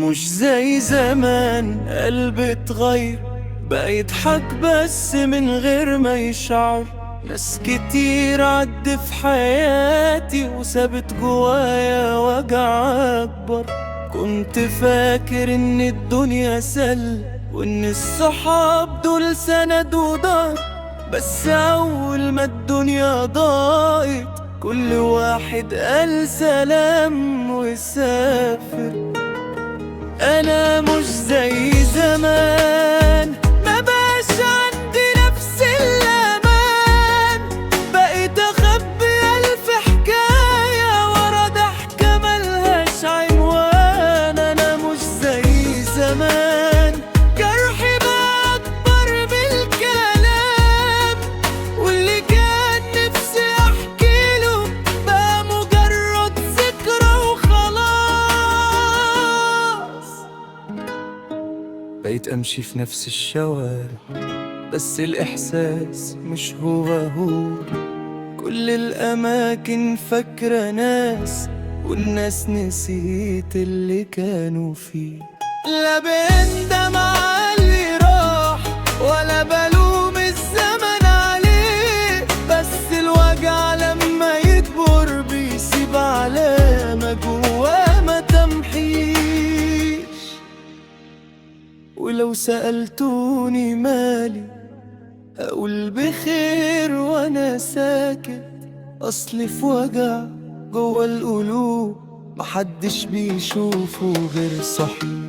مش زي زمان، قلبي اتغير بقى يضحك بس من غير ما يشعر. ناس كتير عدت في حياتي وسابت جوايا وجع أكبر. كنت فاكر إن الدنيا سل وإن الصحاب دول سند وضهر، بس أول ما الدنيا ضاقت كل واحد قال سلام وسافر. أنا مش زي زمان، ما بقاش عندي نفس الأمان. بقيت أخبي ألف حكاية ورا ضحكة ملهاش عنوان. أنا مش زي زمان، جرحي بقى أكبر من الكلام، واللي كان نفسي أحكيله بقى مجرد ذكرى وخلاص. بقيت أمشي في نفس الشوارع بس الإحساس مش هو. كل الأماكن فاكرة ناس والناس نسيت اللي كانوا فيه. لا بندم على اللي راح ولا بلوم الزمن عليه، بس الوجع لما يكبر بيسيب علامة جواه ما تمحيش. ولو سألتوني مالي أقول بخير وأنا ساكت، أصل في وجع جوا القلوب محدش بيشوفه غير صحيح.